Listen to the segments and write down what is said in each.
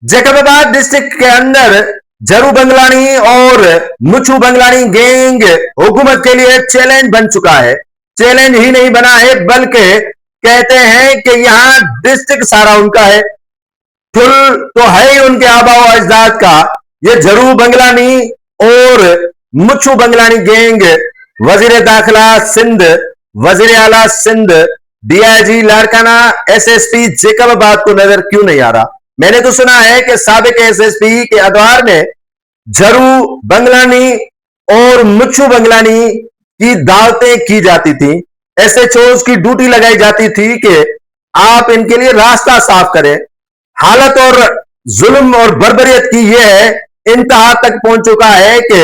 Jacobabad district के अंदर जरू बंगलानी और मुच्छू बंगलानी गैंग हुकूमत के लिए चैलेंज बन चुका है। चैलेंज ही नहीं बना है बल्कि कहते हैं कि यहां डिस्ट्रिक्ट सारा उनका है, ठुल तो है ही उनके आबा व अजदाद का। ये जरू बंगलानी और मुच्छू बंगलानी गैंग वजीर दाखिला सिंध, वजीर आला सिंध, डीआईजी लाड़काना, एसएसपी जैकबाबाद को नजर क्यों नहीं आ रहा। मैंने तो सुना है कि साबिक एसएसपी के अदवार में जरू बंगलानी और मुच्छू बंगलानी की दावतें की जाती थी, एसएचओज की ड्यूटी लगाई जाती थी कि आप इनके लिए रास्ता साफ करें। हालत और जुल्म और बर्बरियत की यह इंतहा तक पहुंच चुका है कि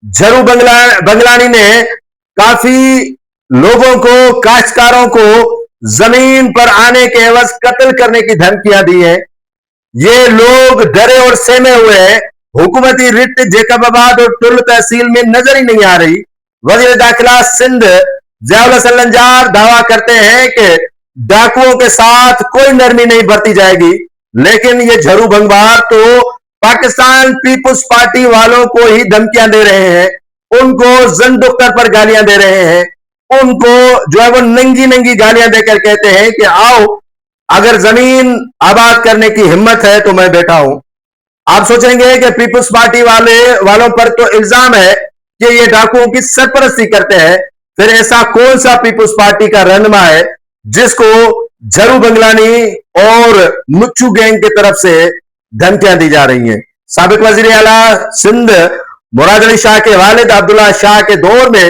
जरू बंगलानी ने काफी लोगों को, काश्तकारों को जमीन पर आने के एवज कत्ल करने की धमकियां दी हैं। ये लोग डरे और सहमे हुए हैं। हुकूमती रिट जैकबाबाद और टुल तहसील में नजर ही नहीं आ रही। वजीर दाखिला सिंध ज़ियाउल हसन लंजार दावा करते हैं कि डाकुओं के साथ कोई नरमी नहीं बरती जाएगी, लेकिन ये झरू भंगवार तो पाकिस्तान पीपुल्स पार्टी वालों को ही धमकियां दे रहे हैं, उनको जंदुख्तर पर गालियां दे रहे हैं, उनको जो है वो नंगी नंगी गालियां देकर कहते हैं कि आओ, अगर जमीन आबाद करने की हिम्मत है तो मैं बैठा हूं। आप सोचेंगे कि पीपुल्स पार्टी वालों पर तो इल्जाम है कि ये डाकुओं की सरपरस्ती करते हैं, फिर ऐसा कौन सा पीपुल्स पार्टी का रहनुमा है जिसको जरू बंगलानी और मुच्छू गैंग की तरफ से धमकियां दी जा रही हैं। साबिक वजीर आला सिंध मुराद अली शाह के वालिद अब्दुल्ला शाह के दौर में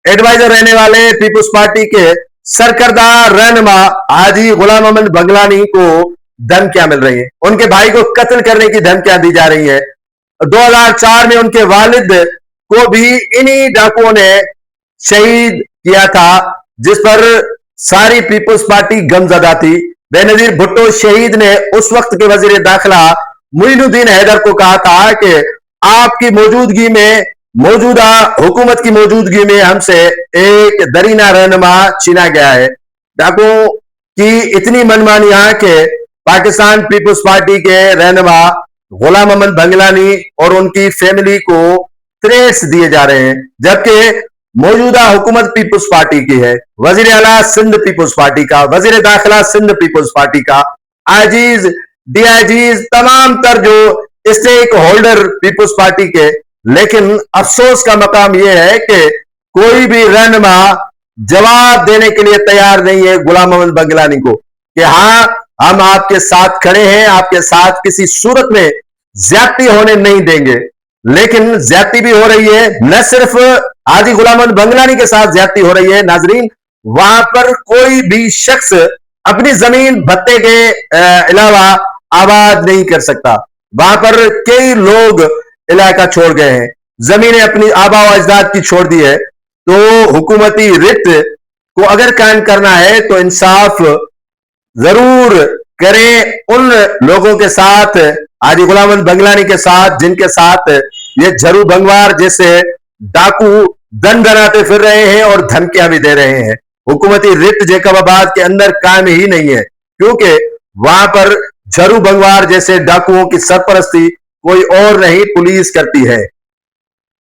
एडवाइजर रहने वाले पीपुल्स पार्टी के सरकर्दा रहनुमा हाजी गुलाम अहमद बंगलानी को धमकियां मिल रही हैं, उनके भाई को कत्ल करने की धमकियां दी जा रही हैं। 2004 में उनके वालिद को भी इन्हीं डाकुओं ने शहीद किया था, जिस पर सारी पीपुल्स पार्टी गमजदा थी। बेनजीर भुट्टो शहीद ने उस वक्त के वजीर दाखिला मुइनुद्दीन हैदर को कहा था कि आपकी मौजूदगी में, मौजूदा हुकूमत की मौजूदगी में हमसे एक दरीना रहनुमा छीना गया है। डाकुओं की इतनी मनमानी है कि पाकिस्तान पीपुल्स पार्टी के रहनुमा गुलाम अहमद बंगलानी और उनकी फैमिली को थ्रेट्स दिए जा रहे हैं, जबकि मौजूदा हुकूमत पीपुल्स पार्टी की है। वजीर आला सिंध पीपुल्स पार्टी का, वजीर दाखिला सिंध पीपुल्स पार्टी का, आईजीज, डीआईजीज, तमाम तर जो स्टेक होल्डर पीपुल्स पार्टी के। लेकिन अफसोस का मकाम यह है कि कोई भी रहनुमा जवाब देने के लिए तैयार नहीं है गुलाम अहमद बंगलानी को कि हां, हम आपके साथ खड़े हैं, आपके साथ किसी सूरत में ज्यादती होने नहीं देंगे। लेकिन ज्यादती भी हो रही है, न सिर्फ हाजी गुलाम अहमद बंगलानी के साथ ज्यादती हो रही है नाजरीन, वहां पर कोई भी शख्स अपनी जमीन भत्ते के अलावा आबाद नहीं कर सकता। वहां पर कई लोग इलाका छोड़ गए हैं, जमीनें अपनी आबा व अजदाद की छोड़ दी है। तो हुकूमती रिट को अगर कायम करना है तो इंसाफ जरूर करें उन लोगों के साथ, हाजी गुलाम अहमद बंगलानी के साथ, जिनके साथ ये जरू बंगवार जैसे डाकू दन दनाते फिर रहे हैं और धमकियां भी दे रहे हैं। हुकूमती रिट जैकबाबाद के अंदर कायम ही नहीं है, क्योंकि वहां पर जरू बंगवार जैसे डाकुओं की सरपरस्ती कोई और नहीं पुलिस करती है।